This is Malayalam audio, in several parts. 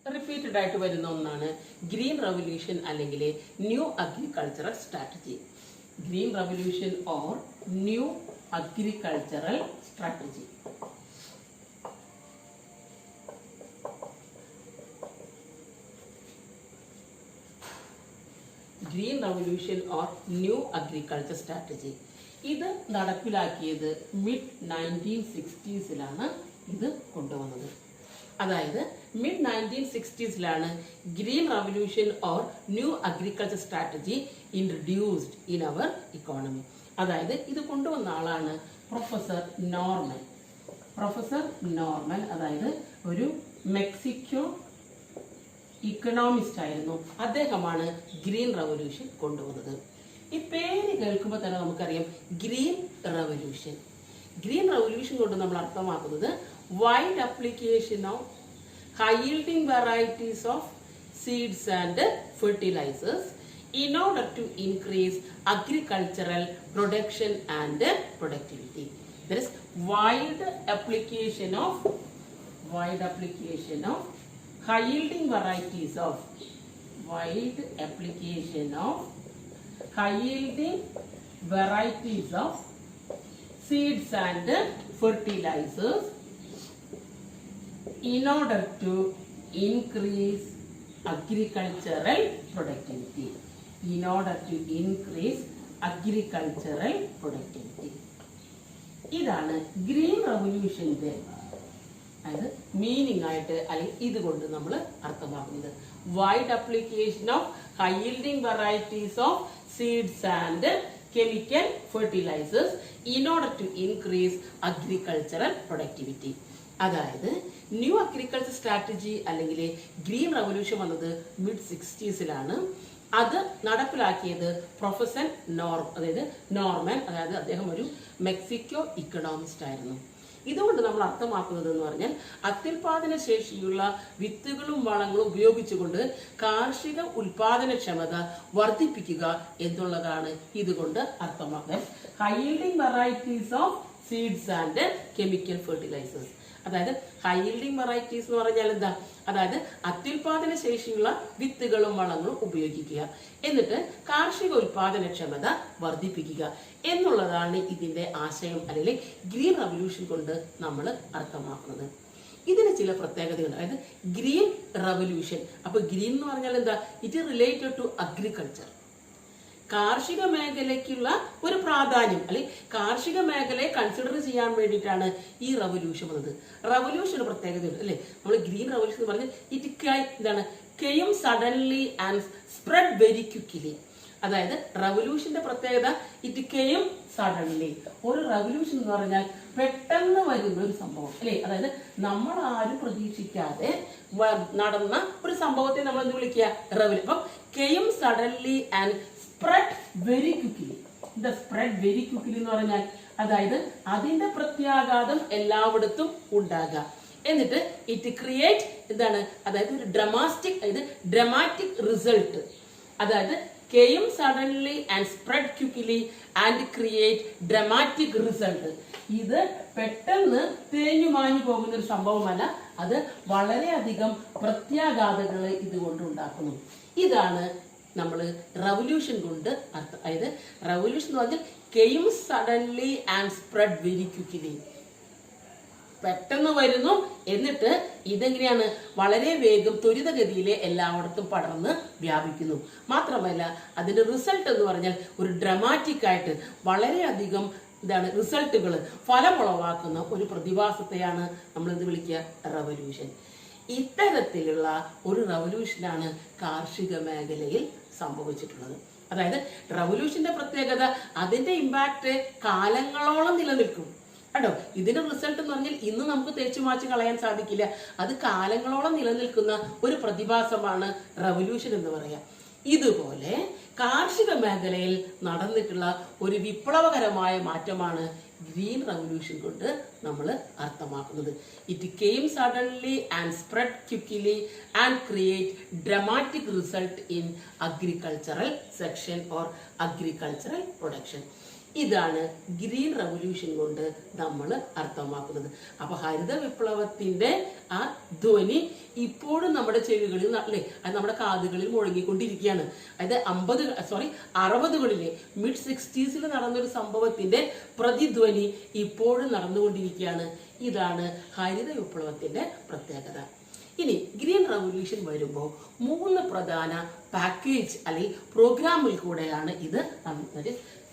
റിപ്പീറ്റഡ് ആയിട്ട് വരുന്ന ഒന്നാണ് ഗ്രീൻ റവല്യൂഷൻ അല്ലെങ്കിൽ new agricultural strategy. Green revolution or new agricultural strategy. Green revolution or new agriculture strategy ഇത് നടപ്പിലാക്കിയത് മിഡ് 1960s ഇത് കൊണ്ടുവന്നത്. അതായത് mid 1960s green revolution or new agriculture strategy introduced in our economy. അതായത് ഇത് കൊണ്ടുവന്ന ആളാണ് പ്രൊഫസർ നോർമൻ. പ്രൊഫസർ നോർമൻ അതായത് ഒരു മെക്സിക്കോ ഇക്കണോമിസ്റ്റ് ആയിരുന്നു. അദ്ദേഹമാണ് ഗ്രീൻ റവല്യൂഷൻ കൊണ്ടുവന്നത്. ഈ പേര് കേൾക്കുമ്പോൾ തന്നെ നമുക്കറിയാം ഗ്രീൻ റവല്യൂഷൻ. ഗ്രീൻ റവല്യൂഷൻ കൊണ്ട് നമ്മൾ അർത്ഥമാക്കുന്നത് wide application of high yielding varieties of seeds and fertilizers in order to increase agricultural production and productivity. There is wide application of high yielding varieties of seeds and fertilizers in order to increase agricultural productivity. ഇതാണ് ഗ്രീൻ റവല്യൂഷന്റെ മീനിങ് ആയിട്ട് അല്ലെങ്കിൽ ഇതുകൊണ്ട് നമ്മൾ അർത്ഥമാക്കുന്നത്. Wide application of high yielding varieties of seeds and chemical fertilisers in order to increase agricultural productivity. അതായത് ന്യൂ അഗ്രികൾച്ചർ സ്ട്രാറ്റജി അല്ലെങ്കിൽ ഗ്രീൻ റവല്യൂഷൻ വന്നത് മിഡ് 60s. അത് നടപ്പിലാക്കിയത് പ്രൊഫസർ നോർമൻ. അതായത് അദ്ദേഹം ഒരു മെക്സിക്കോ ഇക്കണോമിസ്റ്റ് ആയിരുന്നു. ഇതുകൊണ്ട് നമ്മൾ അർത്ഥമാക്കുന്നത് എന്ന് പറഞ്ഞാൽ അത്യുൽപാദന ശേഷിയുള്ള വിത്തുകളും വളങ്ങളും ഉപയോഗിച്ചുകൊണ്ട് കാർഷിക ഉൽപാദനക്ഷമത വർദ്ധിപ്പിക്കുക എന്നുള്ളതാണ് ഇതുകൊണ്ട് അർത്ഥമാക്കുന്നത്. High yielding varieties of seeds and chemical fertilisers. അതായത് ഹൈ യീൽഡിംഗ് വെറൈറ്റീസ് എന്ന് പറഞ്ഞാൽ എന്താ? അതായത് അത്യുൽപാദന ശേഷിയുള്ള വിത്തുകളും വളങ്ങളും ഉപയോഗിക്കുക, എന്നിട്ട് കാർഷിക ഉൽപാദനക്ഷമത വർദ്ധിപ്പിക്കുക എന്നുള്ളതാണ് ഇതിന്റെ ആശയം അല്ലെങ്കിൽ ഗ്രീൻ റവല്യൂഷൻ കൊണ്ട് നമ്മൾ അർത്ഥമാക്കുന്നത്. ഇതിന് ചില പ്രത്യേകതകൾ. അതായത് ഗ്രീൻ റവല്യൂഷൻ, അപ്പൊ ഗ്രീൻ എന്ന് പറഞ്ഞാൽ എന്താ? It related to agriculture. കാർഷിക മേഖലയ്ക്കുള്ള ഒരു പ്രാധാന്യം അല്ലെങ്കിൽ കാർഷിക മേഖലയെ കൺസിഡർ ചെയ്യാൻ വേണ്ടിയിട്ടാണ് ഈ റവല്യൂഷൻ വന്നത്. റവല്യൂഷൻ പ്രത്യേകതയുണ്ട് അല്ലെ. നമ്മൾ ഗ്രീൻ റവല്യൂഷൻ എന്ന് പറഞ്ഞാൽ എന്താണ്? കെയും suddenly and spread very quickly. അതായത് റവല്യൂഷന്റെ പ്രത്യേകത ഇറ്റ് കെയും സഡൻലി. ഒരു റവല്യൂഷൻ എന്ന് പറഞ്ഞാൽ പെട്ടെന്ന് വരുന്ന ഒരു സംഭവം അല്ലെ. അതായത് നമ്മൾ ആരും പ്രതീക്ഷിക്കാതെ നടന്ന ഒരു സംഭവത്തെ നമ്മൾ എന്ത് വിളിക്കുക? റവല്യൂഷൻ. അപ്പം കെയും suddenly and spread very quickly. ഇത് സ്പ്രെഡ് വെരി ക്വിക്ക്ലി എന്ന് പറഞ്ഞാൽ അതായത് അതിന്റെ പ്രത്യാഘാതം എല്ലായിടത്തും ഉണ്ടാകുക, എന്നിട്ട് ഇറ്റ് ക്രിയേറ്റ് എന്താണ്? അതായത് ഒരു ഡ്രമാറ്റിക് റിസൾട്ട്. അതായത് കെയും suddenly and spread quickly and create dramatic result. ഇത് പെട്ടെന്ന് തേഞ്ഞു മാഞ്ഞു പോകുന്ന ഒരു സംഭവമല്ല, അത് വളരെയധികം പ്രത്യാഘാതങ്ങൾ ഇതുകൊണ്ട് ഉണ്ടാക്കുന്നു. ഇതാണ് നമ്മൾ റവല്യൂഷൻ കൊണ്ട് അർത്ഥം. അതായത് റവല്യൂഷൻ എന്ന് പറഞ്ഞാൽ കെയും suddenly and spread very quickly. പെട്ടെന്ന് വരുന്നു, എന്നിട്ട് ഇതെങ്ങനെയാണ്? വളരെ വേഗം ത്വരിതഗതിയിൽ എല്ലായിടത്തും പടർന്ന് വ്യാപിക്കുന്നു. മാത്രമല്ല അതിന്റെ റിസൾട്ട് എന്ന് പറഞ്ഞാൽ ഒരു ഡ്രമാറ്റിക് ആയിട്ട് വളരെയധികം റിസൾട്ടുകൾ ഫലമുളവാക്കുന്ന ഒരു പ്രതിഭാസത്തെയാണ് നമ്മൾ എന്ത് വിളിക്കുക? റവല്യൂഷൻ. ഇത്തരത്തിലുള്ള ഒരു റവല്യൂഷനാണ് കാർഷിക മേഖലയിൽ സംഭവിച്ചിട്ടുള്ളത്. അതായത് റവല്യൂഷന്റെ പ്രത്യേകത അതിന്റെ ഇമ്പാക്ട് കാലങ്ങളോളം നിലനിൽക്കും കേട്ടോ. ഇതിന്റെ റിസൾട്ട് എന്ന് പറഞ്ഞാൽ ഇന്ന് നമുക്ക് തേച്ചു മാച്ച് കളയാൻ സാധിക്കില്ല. അത് കാലങ്ങളോളം നിലനിൽക്കുന്ന ഒരു പ്രതിഭാസമാണ് റവല്യൂഷൻ എന്ന് പറയാം. ഇതുപോലെ കാർഷിക മേഖലയിൽ നടന്നിട്ടുള്ള ഒരു വിപ്ലവകരമായ മാറ്റമാണ് ഗ്രീൻ റവല്യൂഷൻ കൊണ്ട് നമ്മൾ അർത്ഥമാക്കുന്നത്. It came suddenly and spread quickly and create dramatic result in agricultural section or agricultural production. ഇതാണ് ഗ്രീൻ റവല്യൂഷൻ കൊണ്ട് നമ്മൾ അർത്ഥമാക്കുന്നത്. അപ്പൊ ഹരിത വിപ്ലവത്തിന്റെ ആ ധ്വനി ഇപ്പോഴും നമ്മുടെ ചെവികളിൽ അല്ലെ, അത് നമ്മുടെ കാതുകളിൽ മുഴങ്ങിക്കൊണ്ടിരിക്കുകയാണ്. അതായത് 60കളിലെ മിഡ് 60s നടന്നൊരു സംഭവത്തിന്റെ പ്രതിധ്വനി ഇപ്പോഴും നടന്നുകൊണ്ടിരിക്കുകയാണ്. ഇതാണ് ഹരിത വിപ്ലവത്തിന്റെ പ്രത്യേകത. ഇനി ഗ്രീൻ റവല്യൂഷൻ വരുമ്പോൾ 3 പ്രധാന പാക്കേജ് അല്ലെങ്കിൽ പ്രോഗ്രാമിൽ കൂടെയാണ് ഇത്.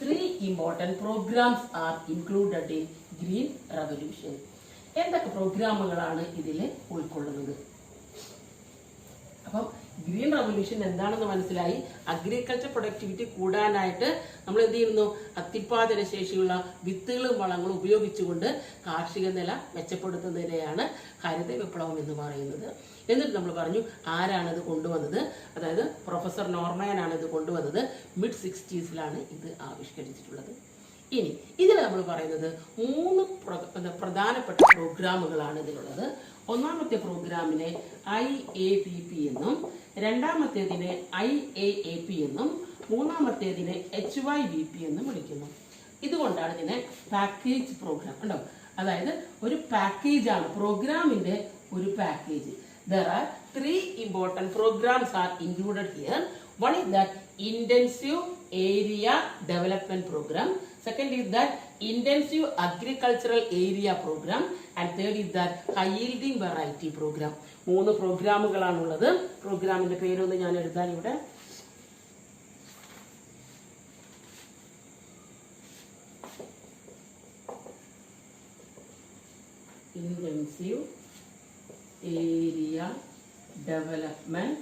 3 important programs are included in Green Revolution. എന്തൊക്കെ പ്രോഗ്രാമുകളാണ് ഇതിൽ ഉൾക്കൊള്ളുന്നത്? അപ്പം ഗ്രീൻ റവല്യൂഷൻ എന്താണെന്ന് മനസ്സിലായി. അഗ്രികൾച്ചർ പ്രൊഡക്ടിവിറ്റി കൂടാനായിട്ട് നമ്മൾ എന്ത് ചെയ്യുന്നു? അത്യുൽപാദന ശേഷിയുള്ള വിത്തുകളും വളങ്ങളും ഉപയോഗിച്ചുകൊണ്ട് കാർഷിക നില മെച്ചപ്പെടുത്തുന്നതിനെയാണ് ഹരിത വിപ്ലവം എന്ന് പറയുന്നത്. എന്നിട്ട് നമ്മൾ പറഞ്ഞു ആരാണിത് കൊണ്ടുവന്നത്. അതായത് പ്രൊഫസർ നോർമാനാണ് ഇത് കൊണ്ടുവന്നത്. മിഡ് 60s ഇത് ആവിഷ്കരിച്ചിട്ടുള്ളത്. ഇനി ഇതിൽ നമ്മൾ പറയുന്നത് 3 പ്രധാനപ്പെട്ട പ്രോഗ്രാമുകളാണ് ഇതിലുള്ളത്. ഒന്നാമത്തെ പ്രോഗ്രാമിനെ IAPP എന്നും, രണ്ടാമത്തേതിനെ IAAP എന്നും, മൂന്നാമത്തേതിനെ HYVP എന്നും വിളിക്കുന്നു. ഇതുകൊണ്ടാണ് ഇതിനെ പാക്കേജ് പ്രോഗ്രാം ഉണ്ടോ. അതായത് ഒരു പാക്കേജ് ആണ്, പ്രോഗ്രാമിന്റെ ഒരു package. There are 3 important programs are included here. One is that intensive area development program. Second is that intensive agricultural area program. And third is that high yielding variety program. 3 പ്രോഗ്രാമുകളാണുള്ളത്. പ്രോഗ്രാമിന്റെ പേരൊന്ന് ഞാൻ എഴുതാൻ ഇവിടെ. Intensive area development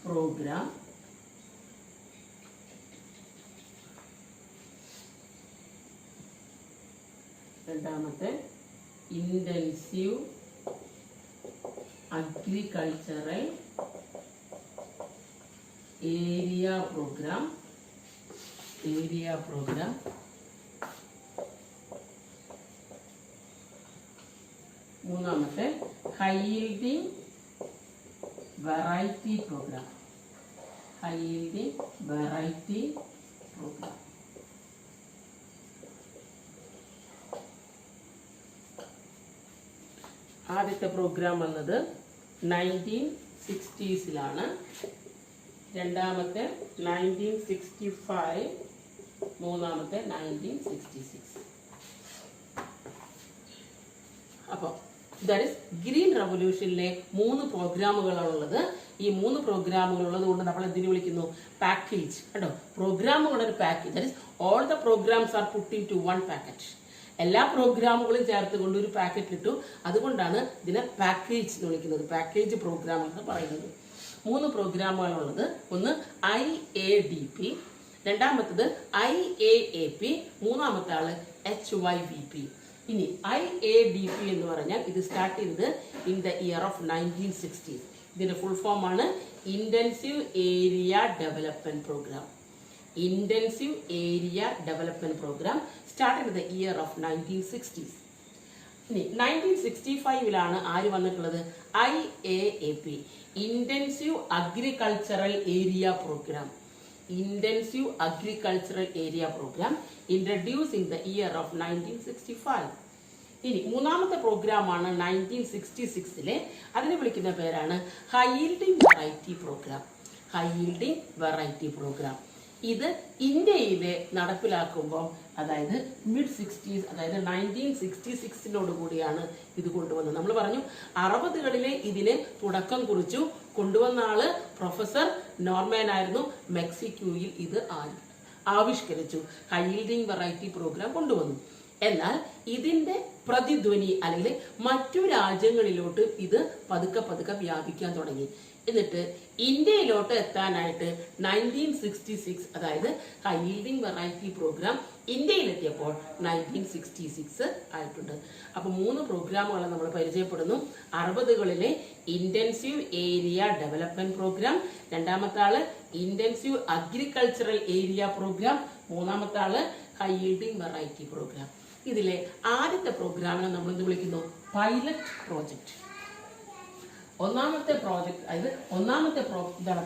program, രണ്ടാമത്തെ intensive agricultural area program, മൂന്നാമത്തെ ഹൈ yielding variety program. ആദ്യത്തെ പ്രോഗ്രാം വന്നത് 1960s, രണ്ടാമത്തെ 1965, മൂന്നാമത്തെ 1966. അപ്പോൾ ദാറ്റ് ഈസ് ഗ്രീൻ റവല്യൂഷനിലെ 3 പ്രോഗ്രാമുകളാണുള്ളത്. ഈ 3 പ്രോഗ്രാമുകൾ ഉള്ളത് കൊണ്ട് നമ്മൾ എന്തിനു വിളിക്കുന്നു? പാക്കേജ് കേട്ടോ. പ്രോഗ്രാമുകളുടെ ഒരു package. That is all the programmes are put in to 1 packet. എല്ലാ പ്രോഗ്രാമുകളും ചേർത്ത് കൊണ്ട് ഒരു പാക്കറ്റ് ഇട്ടു. അതുകൊണ്ടാണ് ഇതിനെ പാക്കേജ് എന്ന് വിളിക്കുന്നത്, പാക്കേജ് പ്രോഗ്രാം എന്ന് പറയുന്നത്. 3 പ്രോഗ്രാമുകളുള്ളത്. ഒന്ന് IADP, രണ്ടാമത്തത് IAAP, മൂന്നാമത്തെ ആള് HYVP. ഇനി IADP എന്ന് പറഞ്ഞാൽ ഇത് സ്റ്റാർട്ട് ചെയ്തത് in the year of 1960s. ഇതിന്റെ ഫുൾ ഫോം ആണ് intensive area development programme. Intensive area development programme start in the year of 1960s. ഇനി 1965 ആര് വന്നിട്ടുള്ളത്? IAAP, intensive agricultural area programme. Intensive Agricultural Area Program introduced in the year of 1965. ഇനി മൂന്നാമത്തെ പ്രോഗ്രാം ആണ് 1966. അതിനെ വിളിക്കുന്ന പേരാണ് ഹൈ yielding variety program. ഇത് ഇന്ത്യയിൽ നടപ്പിലാക്കുമ്പോൾ അതായത് മിഡ് 60s, അതായത് 1966 കൂടിയാണ് ഇത് കൊണ്ടുവന്നത്. നമ്മൾ പറഞ്ഞു 60കളിലെ ഇതിന് തുടക്കം കുറിച്ചു. കൊണ്ടുവന്ന ആള് പ്രൊഫസർ നോർമാൻ ആയിരുന്നു. മെക്സിക്കോയിൽ ഇത് ആവിഷ്കരിച്ചു. ഹൈ yielding variety പ്രോഗ്രാം കൊണ്ടുവന്നു. എന്നാൽ ഇതിന്റെ പ്രതിധ്വനി അല്ലെങ്കിൽ മറ്റു രാജ്യങ്ങളിലോട്ട് ഇത് പതുക്കെ വ്യാപിക്കാൻ തുടങ്ങി. എന്നിട്ട് ഇന്ത്യയിലോട്ട് എത്താനായിട്ട് 1966, അതായത് ഹൈ yielding variety പ്രോഗ്രാം ഇന്ത്യയിലെത്തിയപ്പോൾ 1966 ആയിട്ടുണ്ട്. അപ്പൊ 3 പ്രോഗ്രാമുകളെ നമ്മൾ പരിചയപ്പെടുന്നു. 60കളിലെ ഇന്റൻസീവ് ഏരിയ ഡെവലപ്മെന്റ് പ്രോഗ്രാം, രണ്ടാമത്തെ ആള് ഇന്റൻസീവ് അഗ്രികൾച്ചറൽ ഏരിയ പ്രോഗ്രാം, മൂന്നാമത്തെ ആള് ഹൈ yielding variety പ്രോഗ്രാം. ഇതിലെ ആദ്യത്തെ പ്രോഗ്രാമിനെ നമ്മൾ എന്ത് വിളിക്കുന്നു? Pilot project. ഒന്നാമത്തെ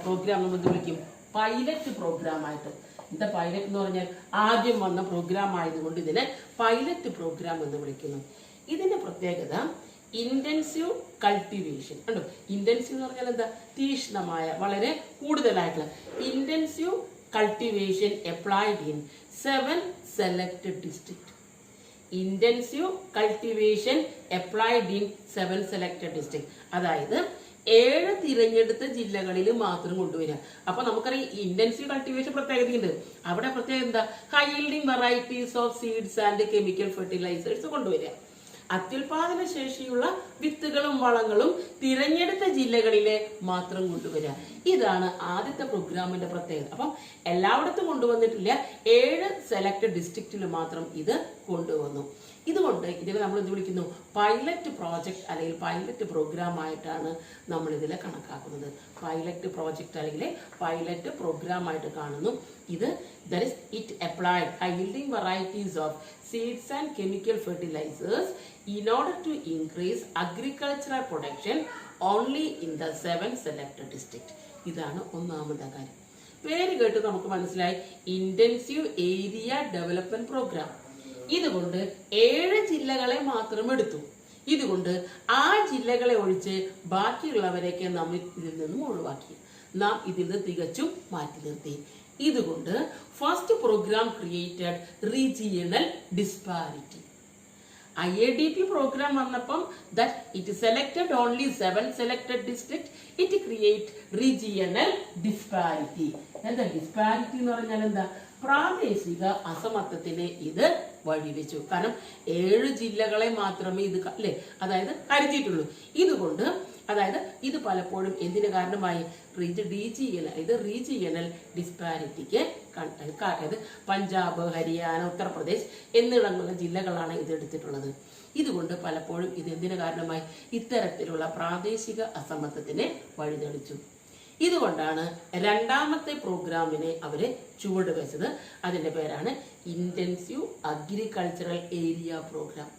പ്രോഗ്രാം നമ്മൾ എന്ത് വിളിക്കും? പൈലറ്റ് പ്രോഗ്രാം ആയിട്ട്. എന്താ പൈലറ്റ് എന്ന് പറഞ്ഞാൽ ആദ്യം വന്ന പ്രോഗ്രാം ആയതുകൊണ്ട് ഇതിനെ പൈലറ്റ് പ്രോഗ്രാം എന്ന് വിളിക്കുന്നു. ഇതിന്റെ പ്രത്യേകത ഇന്റൻസീവ് കൾട്ടിവേഷൻ ഉണ്ടോ. ഇന്റൻസീവ് എന്ന് പറഞ്ഞാൽ എന്താ, തീക്ഷ്ണമായ, വളരെ കൂടുതലായിട്ടുള്ള intensive cultivation applied in 7 selected district. Intensive cultivation applied in 7 selected district. അതായത് 7 തിരഞ്ഞെടുത്ത ജില്ലകളിൽ മാത്രം കൊണ്ടുവരിക. അപ്പൊ നമുക്കറിയാം ഇന്റൻസീവ് കൾട്ടിവേഷൻ പ്രത്യേകതയുണ്ട്. അവിടെ പ്രത്യേകത എന്താ, high yielding varieties of seeds and chemical fertilisers കൊണ്ടുവരിക. അത്യുൽപാദന ശേഷിയുള്ള വിത്തുകളും വളങ്ങളും തിരഞ്ഞെടുത്ത ജില്ലകളിലെ മാത്രം കൊണ്ടുവരിക. ഇതാണ് ആദ്യത്തെ പ്രോഗ്രാമിന്റെ പ്രത്യേകത. അപ്പം എല്ലായിടത്തും കൊണ്ടുവന്നിട്ടില്ല, 7 സെലക്ടഡ് ഡിസ്ട്രിക്റ്റിൽ മാത്രം ഇത് കൊണ്ടുവന്നു. ഇതുകൊണ്ട് ഇതിനെ നമ്മൾ എന്ത് വിളിക്കുന്നു, പൈലറ്റ് പ്രോജക്റ്റ് അല്ലെങ്കിൽ പൈലറ്റ് പ്രോഗ്രാം ആയിട്ടാണ് നമ്മൾ ഇതിനെ കണക്കാക്കുന്നത്. പൈലറ്റ് പ്രോജക്റ്റ് അല്ലെങ്കിൽ പൈലറ്റ് പ്രോഗ്രാം ആയിട്ട് കാണുന്നു. ഇത് it applied high yielding varieties of seeds and chemical fertilizers in order to increase agricultural production only in the 7 selected districts. ഇതാണ് ഒന്നാമത്തെ കാര്യം. പേര് കേട്ട് നമുക്ക് മനസ്സിലായി, ഇന്റൻസീവ് ഏരിയ ഡെവലപ്മെന്റ് പ്രോഗ്രാം. ഇതുകൊണ്ട് 7 ജില്ലകളെ മാത്രം എടുത്തു. ഇതുകൊണ്ട് ആ ജില്ലകളെ ഒഴിച്ച് ബാക്കിയുള്ളവരെയൊക്കെ നാം ഇതിൽ നിന്നും ഒഴിവാക്കി, നാം ഇതിൽ നിന്ന് തികച്ചും മാറ്റി നിർത്തി. ഇതുകൊണ്ട് first programme created regional disparity. IADP programme വന്നപ്പം that it selected only 7 selected district, it create regional disparity. എന്താ ഡിസ്പാരിറ്റി എന്ന് പറഞ്ഞാൽ എന്താ, പ്രാദേശിക അസമത്വത്തിന് ഇത് വഴിവെച്ചു. കാരണം 7 ജില്ലകളെ മാത്രമേ ഇത് അല്ലേ അതായത് കരുതിയിട്ടുള്ളൂ. ഇതുകൊണ്ട് അതായത് ഇത് പലപ്പോഴും എന്തിന് കാരണമായി, റീജിയണൽ ഡിസ്പാരിറ്റിക്ക്. അതായത് പഞ്ചാബ്, ഹരിയാന, ഉത്തർപ്രദേശ് എന്നിടങ്ങളിലെ ജില്ലകളാണ് ഇത് എടുത്തിട്ടുള്ളത്. ഇതുകൊണ്ട് പലപ്പോഴും ഇത് എന്തിന് കാരണമായി, ഇത്തരത്തിലുള്ള പ്രാദേശിക അസമത്വത്തിനെ വഴിതെളിച്ചു. ഇതുകൊണ്ടാണ് രണ്ടാമത്തെ പ്രോഗ്രാമിനെ അവര് ചുവട് വെച്ചത്. അതിന്റെ പേരാണ് ഇന്റൻസീവ് അഗ്രികൾച്ചറൽ ഏരിയ പ്രോഗ്രാം.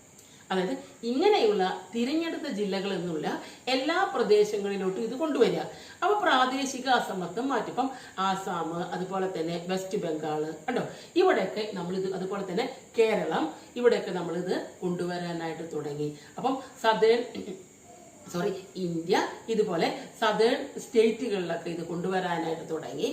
അതായത് ഇങ്ങനെയുള്ള തിരഞ്ഞെടുത്ത ജില്ലകൾ എന്നുള്ള എല്ലാ പ്രദേശങ്ങളിലോട്ടും ഇത് കൊണ്ടുവരിക. അപ്പൊ പ്രാദേശിക അസമത്വം മാറ്റി. ഇപ്പം ആസാം, അതുപോലെ തന്നെ വെസ്റ്റ് ബംഗാൾ കണ്ടോ, ഇവിടെയൊക്കെ നമ്മളിത്, അതുപോലെ തന്നെ കേരളം, ഇവിടെയൊക്കെ നമ്മളിത് കൊണ്ടുവരാനായിട്ട് തുടങ്ങി. അപ്പം ഇന്ത്യ ഇതുപോലെ സദേൺ സ്റ്റേറ്റുകളിലൊക്കെ ഇത് കൊണ്ടുവരാനായിട്ട് തുടങ്ങി.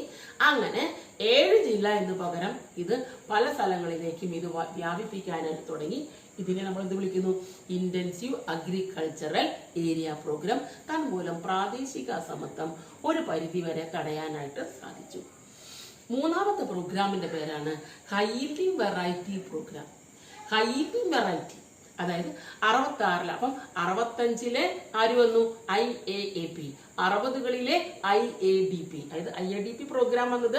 അങ്ങനെ 7 ജില്ല എന്ന് പകരം ഇത് പല സ്ഥലങ്ങളിലേക്കും ഇത് വ്യാപിപ്പിക്കാനായിട്ട് തുടങ്ങി. ഇതിനെ നമ്മൾ എന്ത് വിളിക്കുന്നു, ഇന്റൻസീവ് അഗ്രികൾച്ചറൽ ഏരിയ പ്രോഗ്രാം. തന്മൂലം പ്രാദേശിക അസമത്വം ഒരു പരിധി വരെ തടയാനായിട്ട് സാധിച്ചു. മൂന്നാമത്തെ പ്രോഗ്രാമിന്റെ പേരാണ് high yielding variety programme. High yielding variety അതായത് 66 അപ്പം 65 ആര് വന്നു, IAAP. 60കളിലെ IADP. അതായത് IADP പ്രോഗ്രാം വന്നത്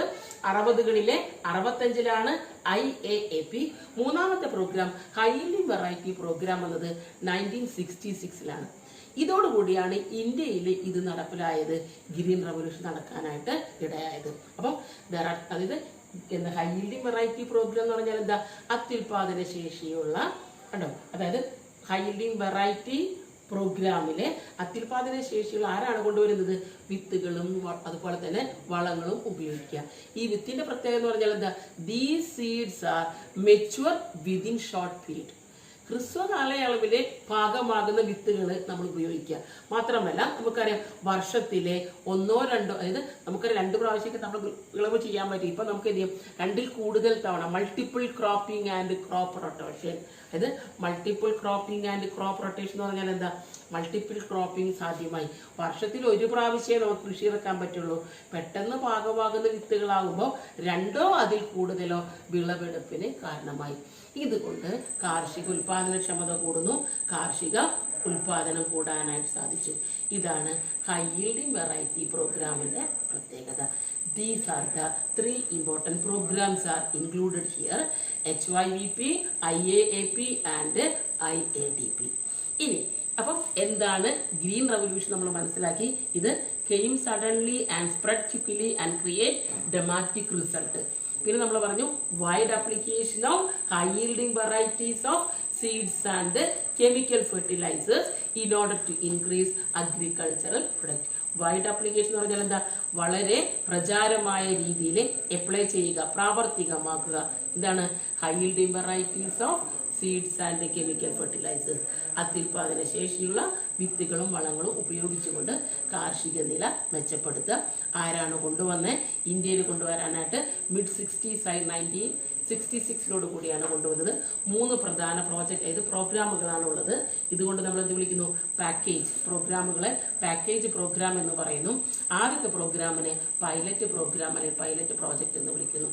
60കളിലെ, 65ലാണ് IAAP. മൂന്നാമത്തെ programme high yielding variety programme വന്നത് 1966ലാണ്. ഇതോടുകൂടിയാണ് ഇന്ത്യയിൽ ഇത് നടപ്പിലായത്, ഗ്രീൻ റവല്യൂഷൻ നടക്കാനായിട്ട് ഇടയായത്. അപ്പം അതായത് ഹൈ യീൽഡിംഗ് വെറൈറ്റി പ്രോഗ്രാം എന്ന് പറഞ്ഞാൽ എന്താ, അത്യുൽപാദന ശേഷിയുള്ള കണ്ടോ, അതായത് ഹൈ യീൽഡിംഗ് വെറൈറ്റി പ്രോഗ്രാമിലെ അത്യുൽപാദന ശേഷിയുള്ള ആരാണ് കൊണ്ടുവരുന്നത്, വിത്തുകളും അതുപോലെ തന്നെ വളങ്ങളും ഉപയോഗിക്കുക. ഈ വിത്തിന്റെ പ്രത്യേകത എന്ന് പറഞ്ഞാൽ എന്താ, these seeds are mature within short period. ഹ്രസ്വ കാലയളവിലെ പാകമാകുന്ന വിത്തുകൾ നമ്മൾ ഉപയോഗിക്കുക. മാത്രമല്ല നമുക്കറിയാം വർഷത്തിലെ 1-2 അതായത് നമുക്കറിയാം 2 പ്രാവശ്യമൊക്കെ നമ്മൾ വിളവ് ചെയ്യാൻ പറ്റും. ഇപ്പൊ നമുക്ക് എന്ത് ചെയ്യും, 2ൽ കൂടുതൽ തവണ multiple cropping and crop rotation. അതായത് multiple cropping and crop rotation എന്ന് പറഞ്ഞാൽ എന്താ, മൾട്ടിപ്പിൾ ക്രോപ്പിംഗ് സാധ്യമായി. വർഷത്തിൽ 1 പ്രാവശ്യമേ നമുക്ക് കൃഷി ഇറക്കാൻ പറ്റുള്ളൂ. പെട്ടെന്ന് പാകമാകുന്ന വിത്തുകളാകുമ്പോൾ 2ഓ അതിൽ കൂടുതലോ വിളവെടുപ്പിന് കാരണമായി. ഇതുകൊണ്ട് കാർഷിക ഉൽപാദനക്ഷമത കൂടുന്നു, കാർഷിക ഉൽപാദനം കൂടാനായിട്ട് സാധിച്ചു. ഇതാണ് ഹൈ യീൽഡിംഗ് വെറൈറ്റി പ്രോഗ്രാമിന്റെ പ്രത്യേകത. These are the 3 important programs are included here: HYVP, IAAP and IADP. ഇനി അപ്പം എന്താണ് ഗ്രീൻ റവല്യൂഷൻ നമ്മൾ മനസ്സിലാക്കി. ഇത് came suddenly and spread quickly and create dramatic result. പിന്നെ നമ്മൾ പറഞ്ഞു wide application of high yielding varieties of seeds and chemical fertilizers in order to increase agricultural product. Wide application എന്ന് പറഞ്ഞാൽ എന്താ? വളരെ പ്രചാരമായ രീതിയിൽ അപ്ലൈ ചെയ്യുക, പ്രാവർത്തികമാക്കുക. ഇതാണ് high yielding varieties of seeds and chemical fertilisers. അത്യുൽപാദന ശേഷിയുള്ള വിത്തുകളും വളങ്ങളും ഉപയോഗിച്ചുകൊണ്ട് കാർഷിക നില മെച്ചപ്പെടുത്തുക. ആരാണ് കൊണ്ടുവന്നത്? ഇന്ത്യയിൽ കൊണ്ടുവരാനായിട്ട് മിഡ് 60s 1966 കൂടിയാണ് കൊണ്ടുവന്നത്. 3 പ്രധാന പ്രോഗ്രാമുകളാണ് ഉള്ളത്. ഇതുകൊണ്ട് നമ്മൾ എന്ത് വിളിക്കുന്നു? പാക്കേജ് പ്രോഗ്രാമുകളെ പാക്കേജ് പ്രോഗ്രാം എന്ന് പറയുന്നു. ആദ്യത്തെ പ്രോഗ്രാമിനെ പൈലറ്റ് പ്രോഗ്രാം അല്ലെങ്കിൽ പൈലറ്റ് പ്രോജക്റ്റ് എന്ന് വിളിക്കുന്നു.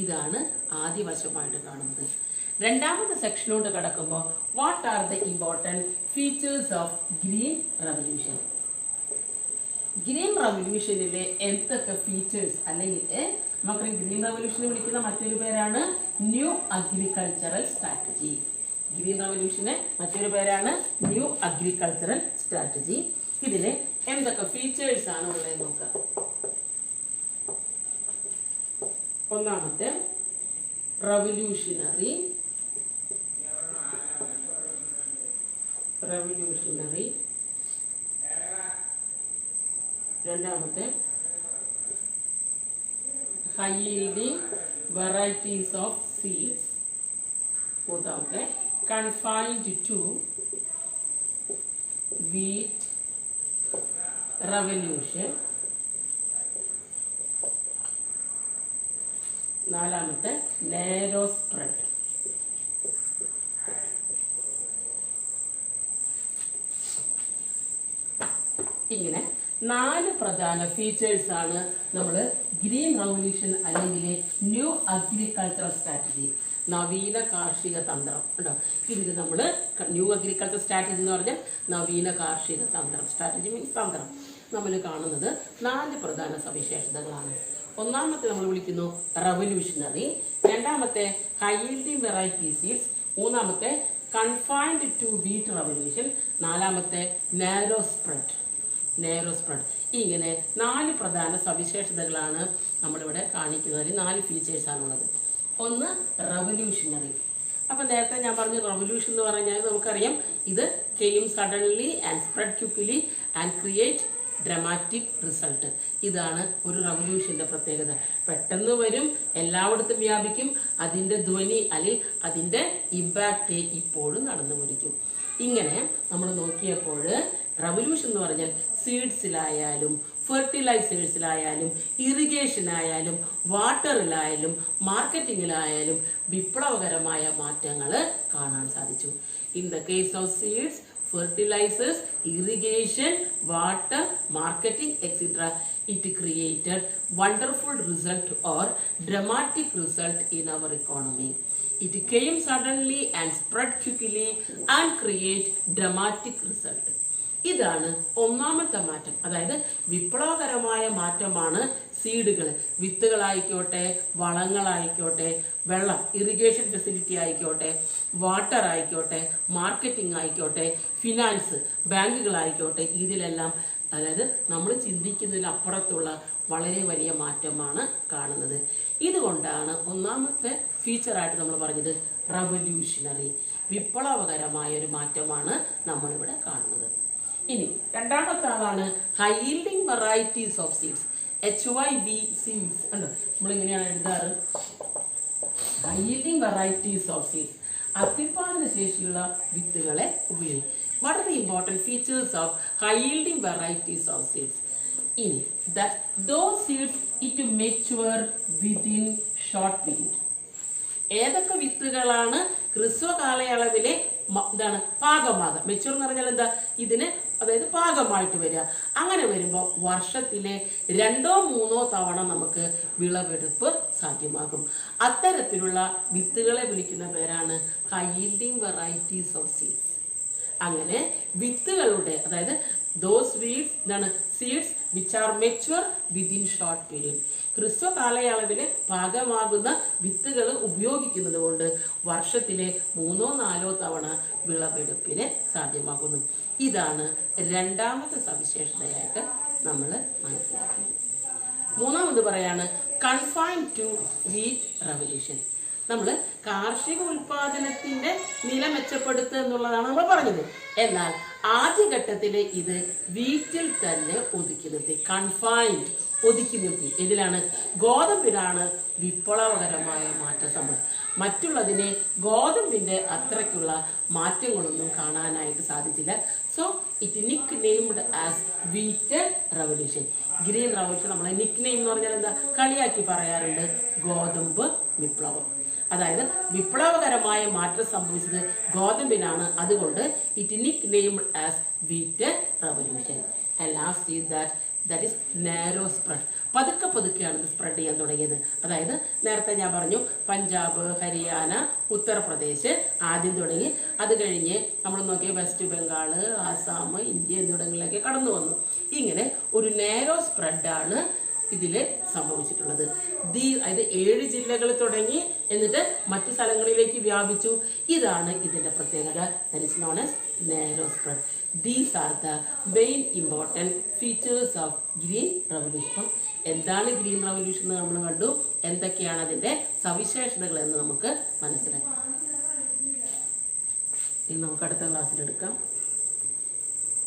ഇതാണ് ആദ്യ വശമായിട്ട് കാണുന്നത്. രണ്ടാമത്തെ സെക്ഷനോട് കടക്കുമ്പോൾ what are the important features of green revolution? Green റവല്യൂഷനിലെ എന്തൊക്കെ ഫീച്ചേഴ്സ് അല്ലെങ്കിൽ നമുക്ക് ഗ്രീൻ റവല്യൂഷനെ വിളിക്കുന്ന മറ്റൊരു പേരാണ് ന്യൂ അഗ്രികൾച്ചറൽ സ്ട്രാറ്റജി. ഗ്രീൻ റവല്യൂഷന് മറ്റൊരു പേരാണ് ന്യൂ അഗ്രികൾച്ചറൽ സ്ട്രാറ്റജി. ഇതിലെ എന്തൊക്കെ ഫീച്ചേഴ്സ് ആണ് ഉള്ളത് നോക്കാം. ഒന്നാമത്തെ റവല്യൂഷണറി. രണ്ടാമത്തെ high yielding varieties of seeds. മൂന്നാമത്തെ കൺഫൈൻഡ് ടു വീറ്റ് റവല്യൂഷൻ. നാലാമത്തെ നാരോ സ്പ്രെഡ്. ഇങ്ങനെ 4 പ്രധാന ഫീച്ചേഴ്സ് ആണ് നമ്മൾ ഗ്രീൻ റവല്യൂഷൻ അല്ലെങ്കിൽ ന്യൂ അഗ്രികൾച്ചറൽ സ്ട്രാറ്റജി, നവീന കാർഷിക തന്ത്രം ഉണ്ടോ. ഇതിൽ നമ്മൾ ന്യൂ അഗ്രികൾച്ചർ സ്ട്രാറ്റജി എന്ന് പറഞ്ഞാൽ നവീന കാർഷിക തന്ത്രം, സ്ട്രാറ്റജി മീൻസ് തന്ത്രം. നമ്മൾ കാണുന്നത് 4 പ്രധാന സവിശേഷതകളാണ്. ഒന്നാമത്തെ നമ്മൾ വിളിക്കുന്നു റവല്യൂഷണറി, രണ്ടാമത്തെ ഹൈ യീൽഡിംഗ് വെറൈറ്റി സീഡ്സ്, മൂന്നാമത്തെ കൺഫൈൻഡ് ടു വീറ്റ് റവല്യൂഷൻ, നാലാമത്തെ നാരോ സ്പ്രെഡ്. ഇങ്ങനെ 4 പ്രധാന സവിശേഷതകളാണ് നമ്മളിവിടെ കാണിക്കുന്നത്. 4 ഫീച്ചേഴ്സ് ആണുള്ളത്. ഒന്ന് റവല്യൂഷണറി. അപ്പൊ നേരത്തെ ഞാൻ പറഞ്ഞു റവല്യൂഷൻ എന്ന് പറഞ്ഞാൽ നമുക്കറിയാം ഇത് came suddenly and spread quickly and create dramatic result. ഇതാണ് ഒരു റവല്യൂഷന്റെ പ്രത്യേകത. പെട്ടെന്ന് വരും, എല്ലായിടത്തും വ്യാപിക്കും, അതിന്റെ ധ്വനി അല്ലെങ്കിൽ അതിന്റെ ഇമ്പാക്റ്റ് ഇപ്പോഴും നടന്നുകൊണ്ടിരിക്കും. ഇങ്ങനെ നമ്മൾ നോക്കിയപ്പോൾ റവല്യൂഷൻ എന്ന് പറഞ്ഞാൽ സീഡ്സിലായാലും ഫെർട്ടിലൈസേഴ്സിലായാലും ഇറിഗേഷനായാലും വാട്ടറിലായാലും മാർക്കറ്റിങ്ങിലായാലും വിപ്ലവകരമായ മാറ്റങ്ങൾ കാണാൻ സാധിച്ചു. In the case of seeds, fertilizers, irrigation, water, marketing, etc. It created wonderful result or dramatic result in our economy. It came suddenly and spread quickly and create dramatic result. ഇതാണ് ഒന്നാമത്തെ മാറ്റം. അതായത് വിപ്ലവകരമായ മാറ്റമാണ് സീഡുകൾ, വിത്തുകളായിക്കോട്ടെ, വളങ്ങളായിക്കോട്ടെ, വെള്ളം, ഇറിഗേഷൻ ഫെസിലിറ്റി ആയിക്കോട്ടെ, വാട്ടർ ആയിക്കോട്ടെ, മാർക്കറ്റിംഗ് ആയിക്കോട്ടെ, ഫിനാൻസ്, ബാങ്കുകളായിക്കോട്ടെ, ഇതിലെല്ലാം അതായത് നമ്മൾ ചിന്തിക്കുന്നതിനപ്പുറത്തുള്ള വളരെ വലിയ മാറ്റമാണ് കാണുന്നത്. ഇതുകൊണ്ടാണ് ഒന്നാമത്തെ ഫീച്ചറായിട്ട് നമ്മൾ പറഞ്ഞത് റവല്യൂഷണറി, വിപ്ലവകരമായ ഒരു മാറ്റമാണ് നമ്മളിവിടെ കാണുന്നത്. ഇനി രണ്ടാമത്തെ ആളാണ് high yielding varieties of seeds, HYV seeds. ഉണ്ടോ, നമ്മളിങ്ങനെയാണ് എഴുതാറ്. High yielding varieties of seeds, അത്യുൽപാദന ശേഷിയുള്ള വിത്തുകളെ ഉപയോഗിക്കും. What are the important features of high yielding varieties of seeds? ഇനി those seeds it mature within short period. ഏതൊക്കെ വിത്തുകളാണ് ഹ്രസ്വ കാലയളവിലെ എന്താണ് പാകമാകുക? മെച്ചൂർ എന്ന് പറഞ്ഞാൽ എന്താ? ഇതിന് അതായത് പാകമായിട്ട് വരിക. അങ്ങനെ വരുമ്പോൾ വർഷത്തിലെ 2-3 തവണ നമുക്ക് വിളവെടുപ്പ് സാധ്യമാകും. അത്തരത്തിലുള്ള വിത്തുകളെ വിളിക്കുന്ന പേരാണ് high yielding varieties of seeds. അങ്ങനെ വിത്തുകളുടെ അതായത് those weeds എന്താണ് seeds which are mature within short period, ഹ്രസ്വ കാലയളവിൽ പാകമാകുന്ന വിത്തുകൾ ഉപയോഗിക്കുന്നത് കൊണ്ട് വർഷത്തിലെ 3-4 തവണ വിളവെടുപ്പിന് സാധ്യമാകുന്നു. ഇതാണ് രണ്ടാമത്തെ സവിശേഷതയായിട്ട് നമ്മൾ മനസ്സിലാക്കുന്നത്. മൂന്നാമത് പറയാണ് കൺഫൈൻഡ് ടു വീറ്റ് റവല്യൂഷൻ. നമ്മൾ കാർഷിക ഉൽപാദനത്തിന്റെ നില മെച്ചപ്പെടുത്തുക എന്നുള്ളതാണ് നമ്മൾ പറഞ്ഞത്. എന്നാൽ ആദ്യഘട്ടത്തിൽ ഇത് വീട്ടിൽ തന്നെ ഒതുക്കി നിർത്തി, കൺഫൈൻഡ്, ഒതുക്കി നിർത്തി. ഇതിലാണ് ഗോതമ്പിനാണ് വിപ്ലവകരമായ മാറ്റം സംഭവിച്ചത്. മറ്റുള്ളതിനെ ഗോതമ്പിന്റെ അത്രയ്ക്കുള്ള മാറ്റങ്ങളൊന്നും കാണാനായിട്ട് സാധിച്ചില്ല. So it Nick named as wheat revolution. Green revolution നമ്മളെ നിക് നെയിം എന്ന് പറഞ്ഞാൽ എന്താ, കളിയാക്കി പറയാറുണ്ട്, ഗോതമ്പ് വിപ്ലവം. അതായത് വിപ്ലവകരമായ മാറ്റം സംഭവിച്ചത് ഗോതമ്പിനാണ്. അതുകൊണ്ട് it Nick named as wheat revolution. And last is that is narrow spread. പതുക്കെ പതുക്കെയാണ് ഇത് സ്പ്രെഡ് ചെയ്യാൻ തുടങ്ങിയത്. അതായത് നേരത്തെ ഞാൻ പറഞ്ഞു പഞ്ചാബ്, ഹരിയാന, ഉത്തർപ്രദേശ് ആദ്യം തുടങ്ങി. അത് കഴിഞ്ഞ് നമ്മൾ നോക്കിയ വെസ്റ്റ് ബംഗാൾ, ആസാം, ഇന്ത്യ എന്നിവിടങ്ങളിലേക്ക് കടന്നു വന്നു. ഇങ്ങനെ ഒരു നാരോ സ്പ്രെഡാണ് ഇതില് സംഭവിച്ചിട്ടുള്ളത്. അതായത് 7 ജില്ലകൾ തുടങ്ങി, എന്നിട്ട് മറ്റു സ്ഥലങ്ങളിലേക്ക് വ്യാപിച്ചു. ഇതാണ് ഇതിന്റെ പ്രത്യേകത. That is known as narrow spread. These are the main important features of green revolution. എന്താണ് ഗ്രീൻ റവല്യൂഷൻ എന്ന് നമ്മൾ കണ്ടു, എന്തൊക്കെയാണ് അതിന്റെ സവിശേഷതകൾ എന്ന് നമുക്ക് മനസ്സിലാക്കാം. ഇനി നമുക്ക് അടുത്ത ക്ലാസ്സിൽ എടുക്കാം.